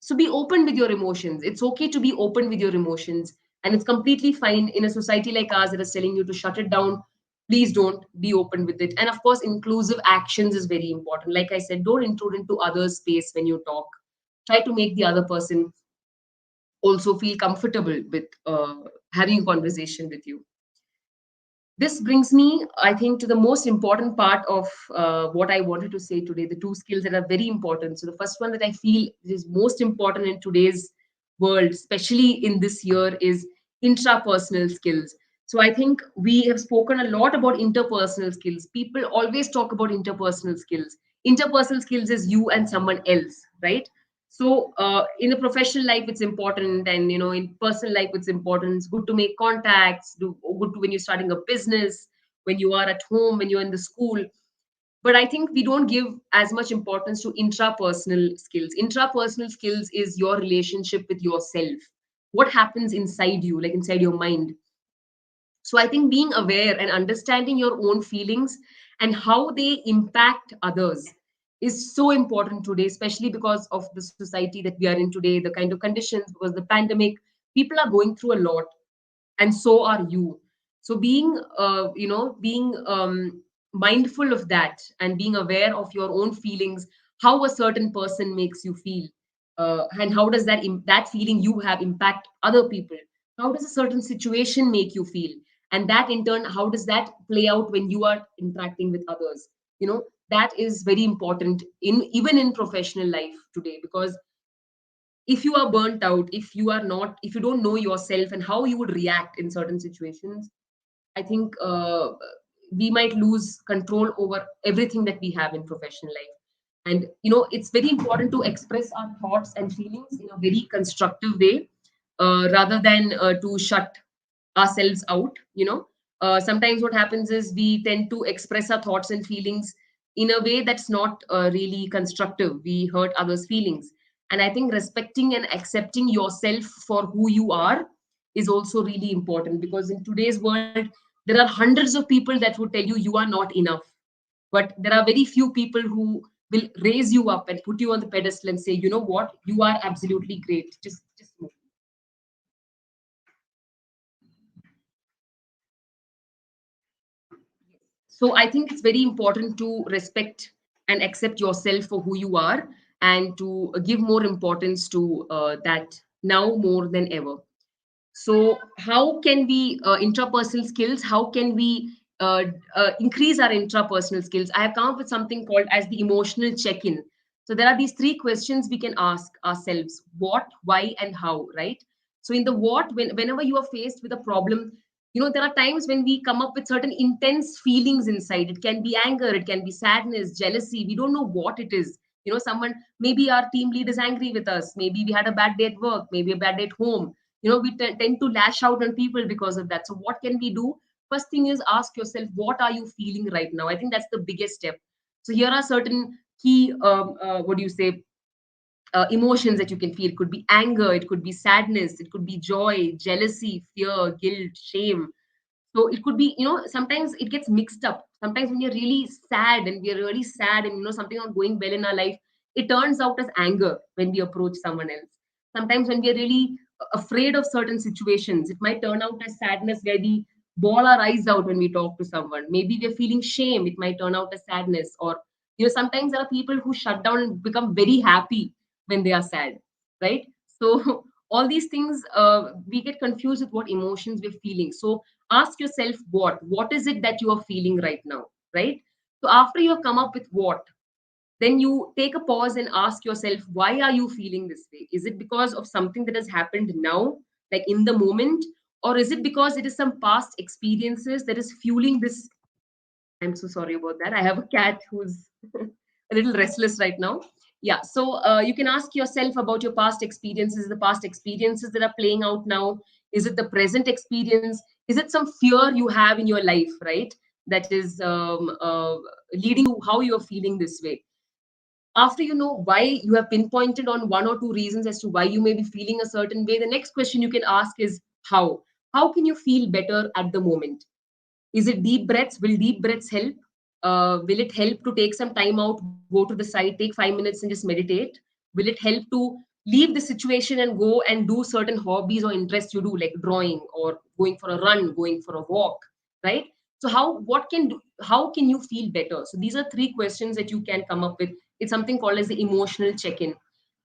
so be open with your emotions. It's okay to be open with your emotions, and it's completely fine in a society like ours that is telling you to shut it down. Please don't. Be open with it. And of course, inclusive actions is very important. Like I said, don't intrude into others' space when you talk. Try to make the other person also feel comfortable with having a conversation with you. This brings me, I think, to the most important part of what I wanted to say today, the two skills that are very important. So, the first one that I feel is most important in today's world, especially in this year, is intrapersonal skills. So, I think we have spoken a lot about interpersonal skills. People always talk about interpersonal skills. Interpersonal skills is you and someone else, right? So in the professional life it's important, and in personal life it's important. It's good to make contacts, good to when you're starting a business, when you are at home, when you're in the school. But I think we don't give as much importance to intrapersonal skills. Intrapersonal skills is your relationship with yourself. What happens inside you, like inside your mind. So I think being aware and understanding your own feelings and how they impact others is so important today, especially because of the society that we are in today, the kind of conditions, because the pandemic, people are going through a lot, and so are you. So being mindful of that and being aware of your own feelings, how a certain person makes you feel, and how does that feeling you have impact other people? How does a certain situation make you feel? And that in turn, how does that play out when you are interacting with others? That is very important in even in professional life today, because if you are burnt out, if you don't know yourself and how you would react in certain situations, I think we might lose control over everything that we have in professional life. And it's very important to express our thoughts and feelings in a very constructive way, rather than to shut ourselves out. Sometimes what happens is we tend to express our thoughts and feelings in a way that's not really constructive. We hurt others feelings. And I think respecting and accepting yourself for who you are is also really important, because in today's world there are hundreds of people that would tell you you are not enough, but there are very few people who will raise you up and put you on the pedestal and say, you know what, you are absolutely great, just move. So I think it's very important to respect and accept yourself for who you are, and to give more importance to that now more than ever. So how can we intrapersonal skills, how can we increase our intrapersonal skills? I have come up with something called as the emotional check-in. So there are these three questions we can ask ourselves: what, why, and how, right? So in the what, whenever you are faced with a problem, there are times when we come up with certain intense feelings inside. It can be anger, it can be sadness, jealousy. We don't know what it is. Someone, maybe our team lead is angry with us, maybe we had a bad day at work, maybe a bad day at home. We tend to lash out on people because of that. So what can we do? First thing is, ask yourself, what are you feeling right now? I think that's the biggest step. So here are certain key what do you say emotions that you can feel. It could be anger, it could be sadness, it could be joy, jealousy, fear, guilt, shame. So it could be, sometimes it gets mixed up. Sometimes when you're really sad and we're really sad and something not going well in our life, it turns out as anger when we approach someone else. Sometimes when we're really afraid of certain situations, it might turn out as sadness, where we bawl our eyes out when we talk to someone. Maybe we're feeling shame, it might turn out as sadness. Or sometimes there are people who shut down and become very happy when they are sad, right? So all these things, we get confused with what emotions we're feeling. So ask yourself, what is it that you are feeling right now, right? So after you have come up with what, then you take a pause and ask yourself, why are you feeling this way? Is it because of something that has happened now, like in the moment? Or is it because it is some past experiences that is fueling this? I'm so sorry about that. I have a cat who's a little restless right now. Yeah, so you can ask yourself about your past experiences, the past experiences that are playing out now. Is it the present experience? Is it some fear you have in your life, right? That is leading to how you're feeling this way. After you know why, you have pinpointed on one or two reasons as to why you may be feeling a certain way, the next question you can ask is how. How can you feel better at the moment? Is it deep breaths? Will deep breaths help? Will it help to take some time out, go to the side, take 5 minutes and just meditate? Will it help to leave the situation and go and do certain hobbies or interests you do, like drawing or going for a run, going for a walk, right? So how can you feel better? So these are three questions that you can come up with. It's something called as the emotional check-in.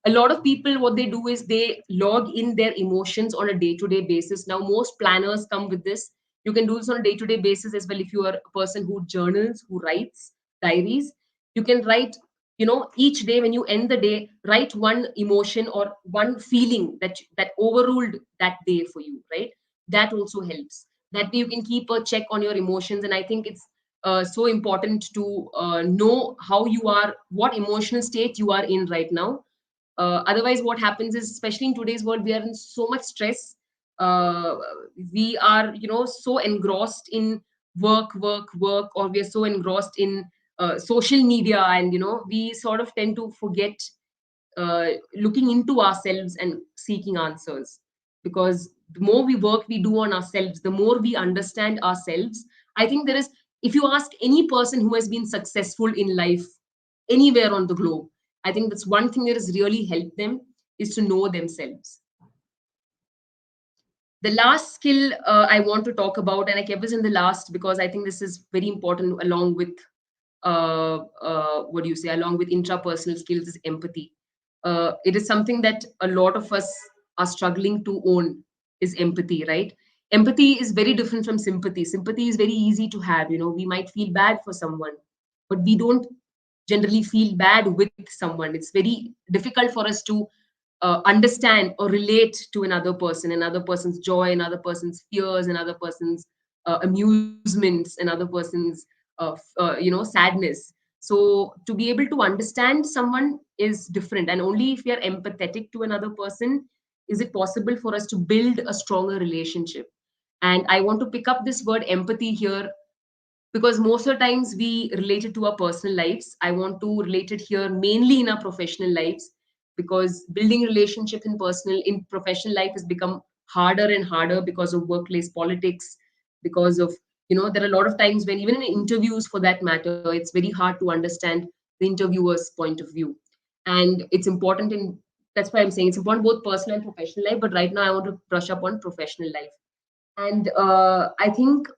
A lot of people, what they do is they log in their emotions on a day-to-day basis. Now most planners come with this. You can do this on a day-to-day basis as well. If you are a person who journals, who writes diaries, you can write, each day when you end the day, write one emotion or one feeling that overruled that day for you, right? That also helps. That way you can keep a check on your emotions. And I think it's so important to know how you are, what emotional state you are in right now. Otherwise what happens is, especially in today's world, we are in so much stress. uh, we are, so engrossed in work, or we are so engrossed in social media, and we sort of tend to forget looking into ourselves and seeking answers. Because the more we work, we do on ourselves, the more we understand ourselves. I think there is, if you ask any person who has been successful in life anywhere on the globe, I think that's one thing that has really helped them, is to know themselves. The last skill I want to talk about, and I kept this in the last because I think this is very important, along with what do you say, along with intrapersonal skills, is empathy. It is something that a lot of us are struggling to own, is empathy, right? Empathy is very different from sympathy. Sympathy is very easy to have. We might feel bad for someone, but we don't generally feel bad with someone. It's very difficult for us to understand or relate to another person's joy, another person's fears, another person's amusements, another person's sadness. So to be able to understand someone is different, and only if we are empathetic to another person is it possible for us to build a stronger relationship. And I want to pick up this word empathy here, because most of the times we relate it to our personal lives. I want to relate it here mainly in our professional lives, because building relationship in professional life has become harder and harder because of workplace politics, because of, there are a lot of times when, even in interviews for that matter, it's very hard to understand the interviewer's point of view. And it's important in, that's why I'm saying it's important both personal and professional life, but right now I want to brush up on professional life. And I think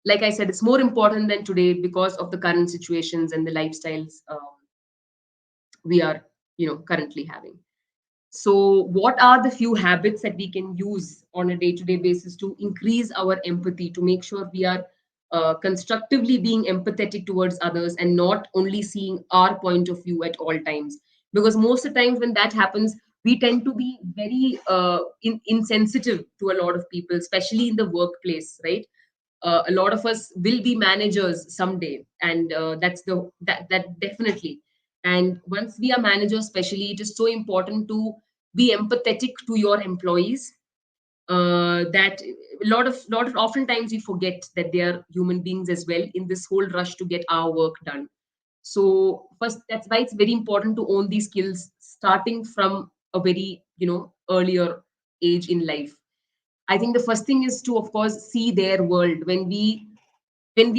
like I said, it's more important than today because of the current situations and the lifestyles we are, currently having. So, what are the few habits that we can use on a day-to-day basis to increase our empathy, to make sure we are constructively being empathetic towards others and not only seeing our point of view at all times? Because most of the times when that happens, we tend to be very insensitive to a lot of people, especially in the workplace, right? A lot of us will be managers someday, and that definitely. And once we are managers, especially, it is so important to be empathetic to your employees. That a lot of oftentimes we forget that they are human beings as well in this whole rush to get our work done. So first, that's why it's very important to own these skills starting from a very earlier age in life. I think the first thing is to, of course, see their world when we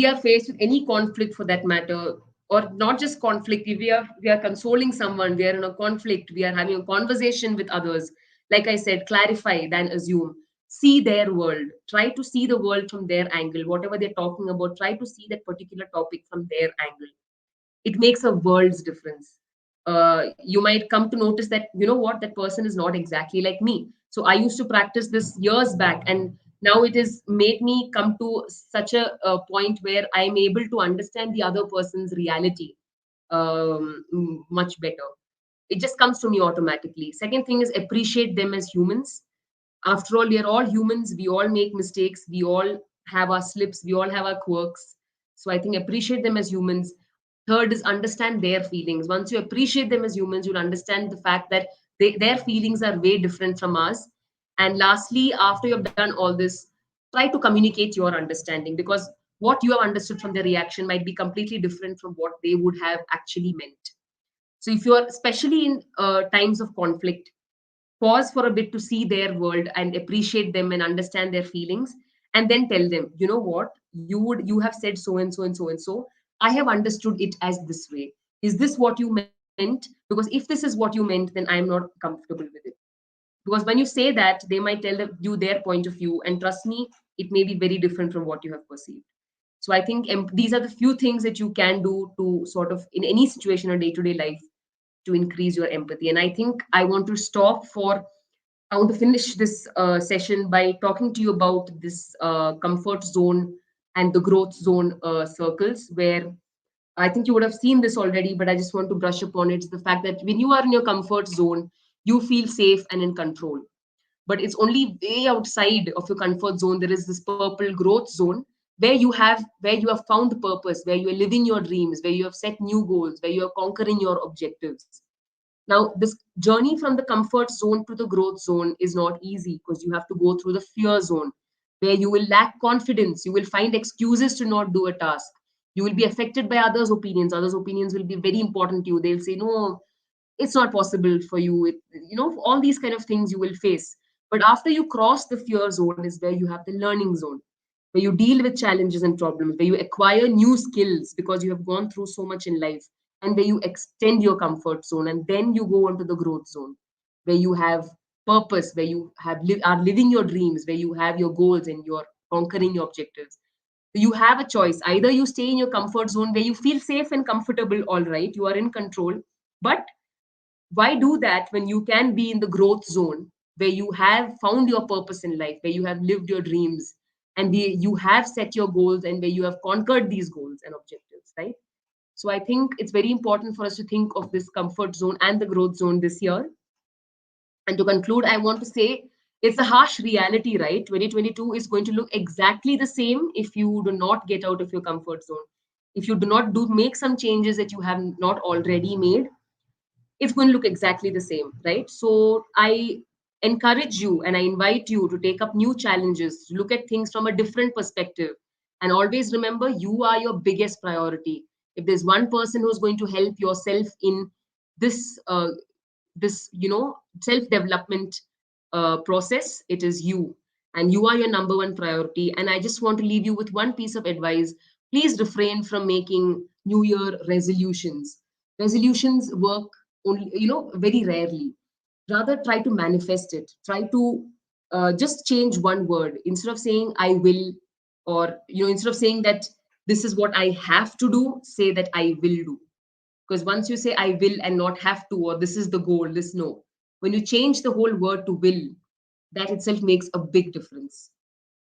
are faced with any conflict, for that matter, or not just conflict. If we are consoling someone, we are in a conflict, we are having a conversation with others. Like I said, clarify than assume. See their world. Try to see the world from their angle. Whatever they're talking about, try to see that particular topic from their angle. It makes a world's difference. You might come to notice that, what, that person is not exactly like me. So I used to practice this years back, and now it has made me come to such a point where I'm able to understand the other person's reality much better. It just comes to me automatically. Second thing is appreciate them as humans. After all, we are all humans, we all make mistakes, we all have our slips, we all have our quirks. So I think appreciate them as humans. Third is understand their feelings. Once you appreciate them as humans, you'll understand the fact that their feelings are way different from ours. And lastly, after you've done all this, try to communicate your understanding, because what you have understood from their reaction might be completely different from what they would have actually meant. So if you are, especially in times of conflict, pause for a bit to see their world and appreciate them and understand their feelings, and then tell them, you know what, you have said so and so and so and so. I have understood it as this way. Is this what you meant? Because if this is what you meant, then I'm not comfortable with it. Because when you say that, they might tell you their point of view, and trust me, it may be very different from what you have perceived. So I think these are the few things that you can do to sort of, in any situation or day-to-day life, to increase your empathy. And I think I want to stop for I want to finish this session by talking to you about this comfort zone and the growth zone circles, where I think you would have seen this already, but I just want to brush upon it. It's the fact that when you are in your comfort zone, you feel safe and in control. But it's only way outside of your comfort zone. There is this purple growth zone where you have found purpose, where you are living your dreams, where you have set new goals, where you are conquering your objectives. Now, this journey from the comfort zone to the growth zone is not easy, because you have to go through the fear zone, where you will lack confidence. You will find excuses to not do a task. You will be affected by others' opinions. Others' opinions will be very important to you. They'll say, no, it's not possible for you. All these kind of things you will face. But after you cross the fear zone is where you have the learning zone, where you deal with challenges and problems, where you acquire new skills because you have gone through so much in life, and where you extend your comfort zone. And then you go into the growth zone, where you have purpose, where you are living your dreams, where you have your goals and you're conquering your objectives. You have a choice. Either you stay in your comfort zone where you feel safe and comfortable, all right, you are in control. But why do that when you can be in the growth zone, where you have found your purpose in life, where you have lived your dreams, and you have set your goals, and where you have conquered these goals and objectives, right? So I think it's very important for us to think of this comfort zone and the growth zone this year. And to conclude, I want to say it's a harsh reality, right? 2022 is going to look exactly the same if you do not get out of your comfort zone. If you do not do make some changes that you have not already made, it's going to look exactly the same, right? So I encourage you and I invite you to take up new challenges, look at things from a different perspective, and always remember you are your biggest priority. If there's one person who's going to help yourself in this self development process, it is you, and you are your number one priority. And I just want to leave you with one piece of advice: please refrain from making new year resolutions. Resolutions work only, very rarely. Rather, try to manifest it. Try to just change one word. Instead of saying I will, or instead of saying that this is what I have to do, say that I will do. Because once you say I will and not have to, or this is the goal, this no. When you change the whole word to will, that itself makes a big difference.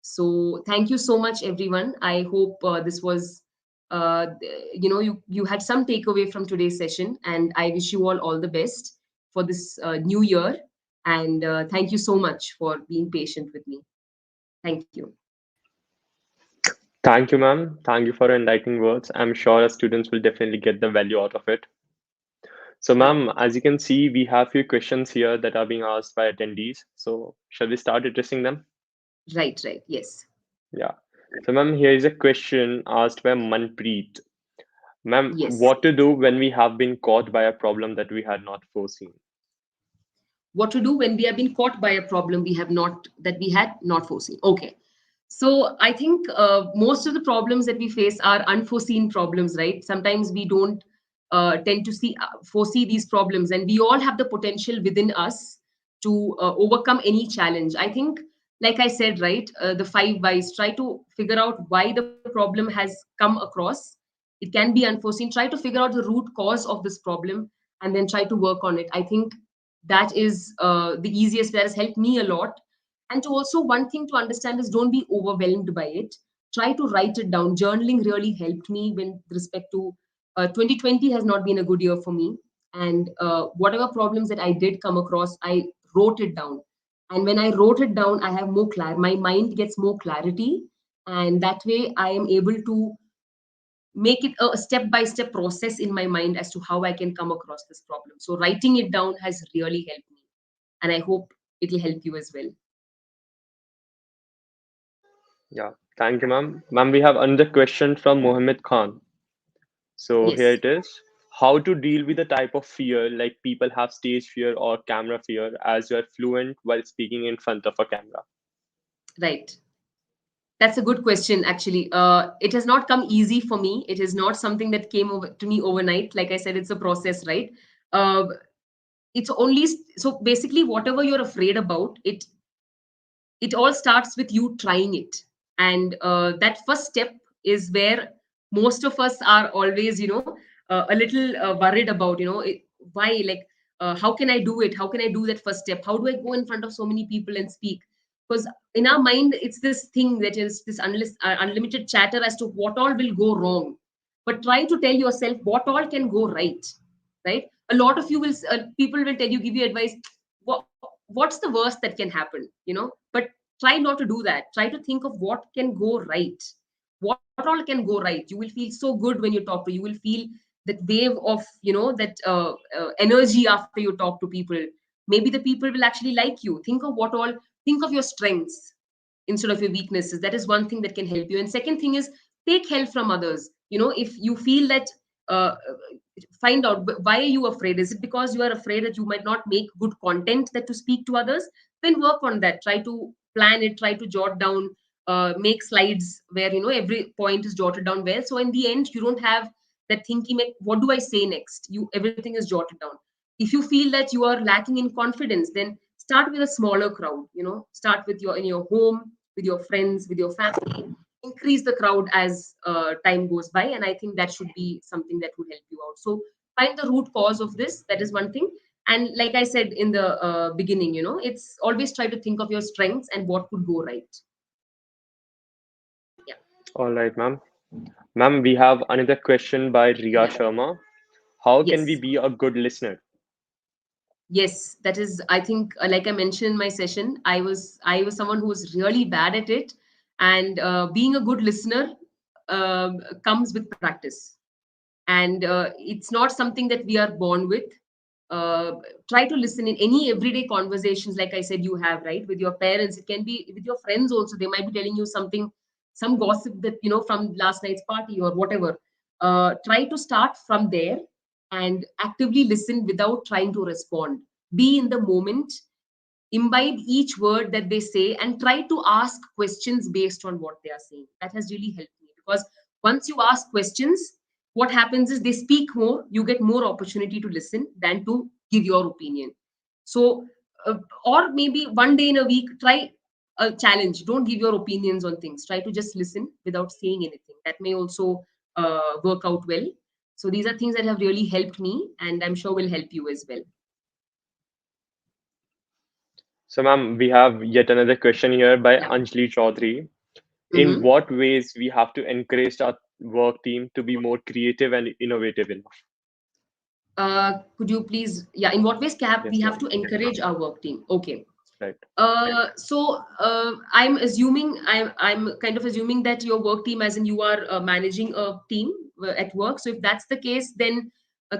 So thank you so much, everyone. I hope this was, you had some takeaway from today's session, and I wish you all the best for this new year. And thank you so much for being patient with me. Thank you. Thank you, ma'am. Thank you for your enlightening words. I'm sure our students will definitely get the value out of it. So, Yeah. ma'am, as you can see, we have few questions here that are being asked by attendees. So, shall we start addressing them? Right. Right. Yes. Yeah. So, ma'am, here is a question asked by Manpreet. Ma'am, Yes. what to do when we have been caught by a problem that we had not foreseen? What to do when we have been caught by a problem we had not foreseen. Okay. So I think most of the problems that we face are unforeseen problems, right? Sometimes we don't tend to see foresee these problems, and we all have the potential within us to overcome any challenge. I think, like I said, right, the five whys. Try to figure out why the problem has come across. It can be unforeseen. Try to figure out the root cause of this problem, and then try to work on it. I think that is the easiest. That has helped me a lot. And to also, one thing to understand is, don't be overwhelmed by it. Try to write it down. Journaling really helped me with respect to 2020 has not been a good year for me. And whatever problems that I did come across, I wrote it down. And when I wrote it down, I have more clarity. My mind gets more clarity. And that way, I am able to make it a step by step process in my mind as to how I can come across this problem. So, writing it down has really helped me. And I hope it'll help you as well. Yeah. Thank you, ma'am. Ma'am, we have another question from Mohammed Khan. So here Yes. it is. How to deal with the type of fear, like people have stage fear or camera fear, as you are fluent while speaking in front of a camera? Right. That's a good question, actually. It has not come easy for me. It is not something that came over to me overnight. Like I said, it's a process, right? Uh, it's only so basically whatever you're afraid about, it all starts with you trying it, and that first step is where most of us are always, a little worried about. Why, like, how can I do it? How can I do that first step? How do I go in front of so many people and speak? Because in our mind, it's this thing that is this unlimited chatter as to what all will go wrong. But try to tell yourself what all can go right. Right? A lot of you will people will tell you, give you advice. What's the worst that can happen? But try not to do that. Try to think of what can go right. What all can go right? You will feel so good when you talk to. You will feel that wave of, that energy after you talk to people. Maybe the people will actually like you. Think of what all. Think of your strengths instead of your weaknesses. That is one thing that can help you. And second thing is, take help from others. If you feel that, uh, find out why are you afraid. Is it because you are afraid that you might not make good content that to speak to others? Then work on that. Try to plan it. Try to jot down, make slides where every point is jotted down well, so in the end you don't have that thinking like, what do I say next? You Everything is jotted down. If you feel that you are lacking in confidence, then start with a smaller crowd. Start with your in your home, with your friends, with your family. Increase the crowd as time goes by, and I think that should be something that would help you out. So find the root cause of this. That is one thing. And like I said in the beginning, it's always try to think of your strengths and what could go right. Yeah. All right, ma'am. Ma'am, we have another question by Riya Yeah. Sharma. How can we Yes. be a good listener? Yes, that is, I think, like I mentioned in my session, I was someone who was really bad at it. And being a good listener comes with practice. And it's not something that we are born with. uh, Try to listen in any everyday conversations, like I said, you have, right, with your parents. It can be with your friends also. They might be telling you something, some gossip that from last night's party or whatever. Try to start from there and actively listen without trying to respond. Be in the moment, imbibe each word that they say, and try to ask questions based on what they are saying. That has really helped me, because once you ask questions, what happens is they speak more, you get more opportunity to listen than to give your opinion. So or maybe one day in a week, try a challenge. Don't give your opinions on things. Try to just listen without saying anything. That may also work out well. So these are things that have really helped me, and I'm sure will help you as well. So, ma'am, we have yet another question here by Yeah. Anjali Chaudhary. In Mm-hmm. what ways we have to encourage our work team to be more creative and innovative enough? Could you please, yeah, in what ways can we Yes, have ma'am. to encourage our work team? Okay. Right. I'm assuming I'm kind of assuming that your work team, as in you are managing a team at work. So if that's the case, then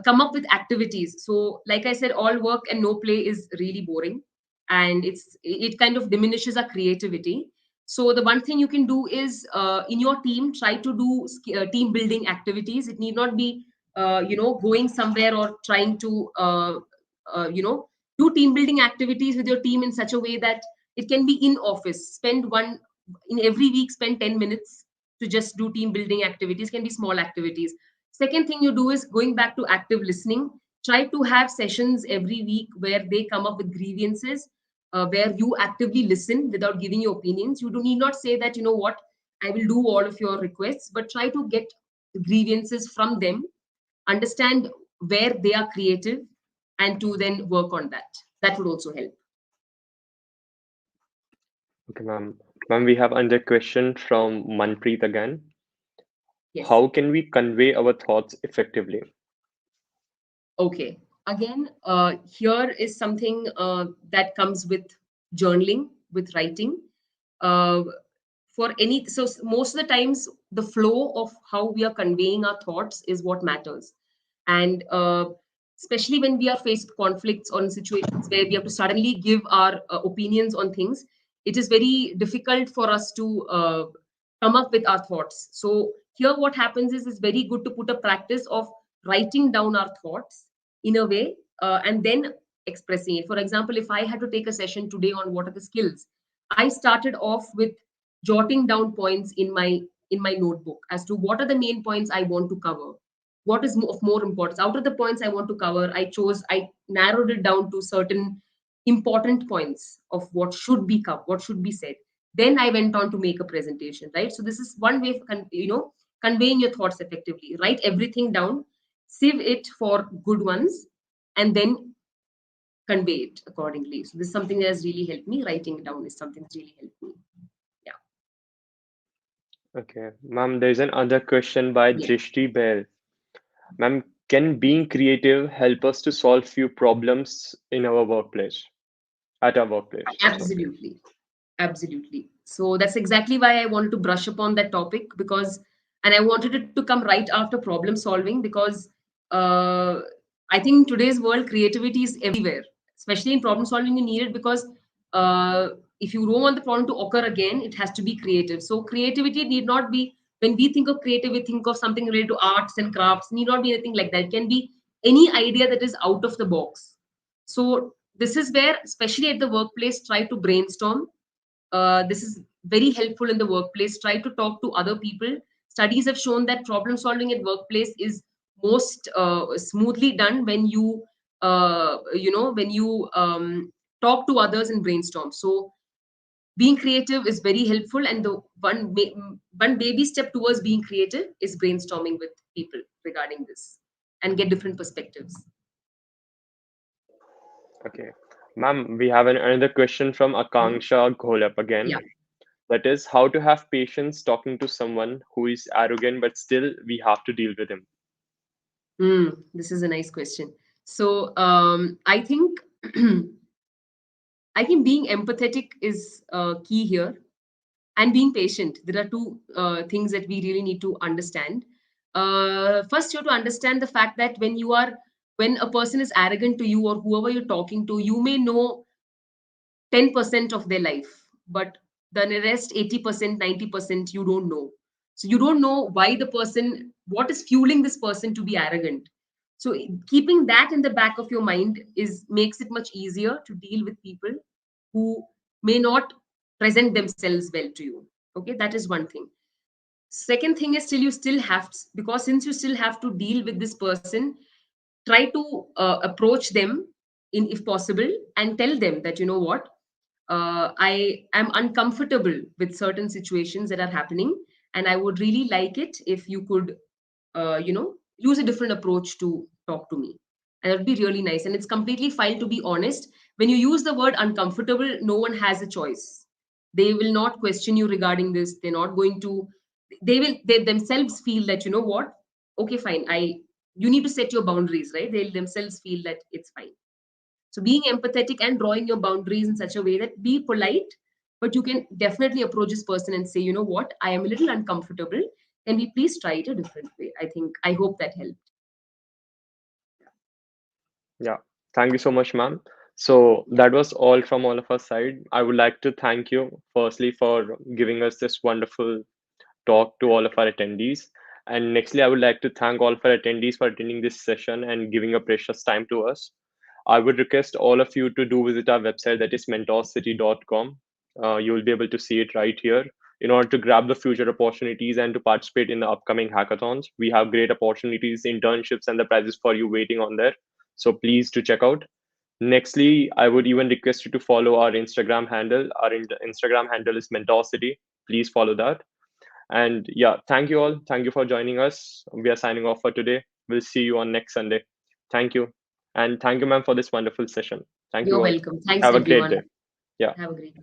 come up with activities. So like I said, all work and no play is really boring, and it kind of diminishes our creativity. So the one thing you can do is in your team, try to do team building activities. It need not be going somewhere or trying to uh, you know do team building activities with your team in such a way that it can be in office. Spend one in every week, spend 10 minutes to just do team building activities. Can be small activities. Second thing you do is going back to active listening. Try to have sessions every week where they come up with grievances, where you actively listen without giving your opinions. You do need not say that, you know what, I will do all of your requests, but try to get grievances from them, understand where they are creative, and to then work on that. That would also help. Okay, ma'am. Ma'am, we have another question from Manpreet again. Yes. How can we convey our thoughts effectively? Okay. Again, here is something that comes with journaling, with writing. Uh, most of the times, the flow of how we are conveying our thoughts is what matters. And especially when we are faced with conflicts or in situations where we have to suddenly give our opinions on things, it is very difficult for us to come up with our thoughts. So here what happens is it's very good to put a practice of writing down our thoughts in a way, and then expressing it. For example, if I had to take a session today on what are the skills, I started off with jotting down points in my notebook as to what are the main points I want to cover, what is of more importance. Out of the points I want to cover, I narrowed it down to certain important points of what should be covered, what should be said. Then I went on to make a presentation, right? So this is one way of conveying your thoughts effectively. Write everything down, sieve it for good ones, and then convey it accordingly. So this is something that has really helped me. Writing it down is something that's really helped me. Yeah. Okay. Ma'am, there's another question by Yeah. Drishti Bell. Ma'am, can being creative help us to solve few problems in our workplace, at our workplace? Sorry. Absolutely. Absolutely. So that's exactly why I wanted to brush upon that topic, because, and I wanted it to come right after problem solving, because uh, I think in today's world, creativity is everywhere, especially in problem solving. You need it because uh, if you don't want the problem to occur again, it has to be creative. So creativity need not be, when we think of creative, we think of something related to arts and crafts, need not be anything like that. It can be any idea that is out of the box. So this is where, especially at the workplace, try to brainstorm. This is very helpful in the workplace. Try to talk to other people. Studies have shown that problem solving at workplace is most smoothly done when you talk to others and brainstorm. So being creative is very helpful, and the one baby step towards being creative is brainstorming with people regarding this and get different perspectives. Okay. Ma'am, we have another question from Mhm. Akanksha Gholap Yeah. again. That is, how to have patience talking to someone who is arrogant, but still we have to deal with him. This is a nice question. So I think being empathetic is key here, and being patient. There are two things that we really need to understand. First, you have to understand the fact that when a person is arrogant to you or whoever you're talking to, you may know 10% of their life, but the rest 80%, 90% you don't know. So you don't know why the person, what is fueling this person to be arrogant. So keeping that in the back of your mind is makes it much easier to deal with people who may not present themselves well to you. Okay, that is one thing. Second thing is, still you still have, because since you still have to deal with this person, try to approach them in, if possible, and tell them that, you know what, I am uncomfortable with certain situations that are happening, and I would really like it if you could, use a different approach to talk to me. And that would be really nice. And it's completely fine to be honest. When you use the word uncomfortable, no one has a choice. They will not question you regarding this. They're not going to, they themselves feel that, you know what, okay, fine. You need to set your boundaries, right? They'll themselves feel that it's fine. So being empathetic and drawing your boundaries in such a way that be polite, but you can definitely approach this person and say, you know what, I am a little uncomfortable. Can we please try it a different way? I hope that helped. Yeah, thank you so much, ma'am. So that was all from all of our side. I would like to thank you firstly for giving us this wonderful talk to all of our attendees. And nextly, I would like to thank all of our attendees for attending this session and giving your precious time to us. I would request all of you to do visit our website, that is mentorcity.com. You will be able to see it right here. In order to grab the future opportunities and to participate in the upcoming hackathons, we have great opportunities, internships, and the prizes for you waiting on there. So please to check out. Nextly, I would even request you to follow our Instagram handle. Our Instagram handle is mentorcity. Please follow that. And yeah, thank you all. Thank you for joining us. We are signing off for today. We'll see you on next Sunday. Thank you. And thank you, ma'am, for this wonderful session. Thank You're you all. welcome. Thanks, Have a great everyone. day. Yeah. Have a great day.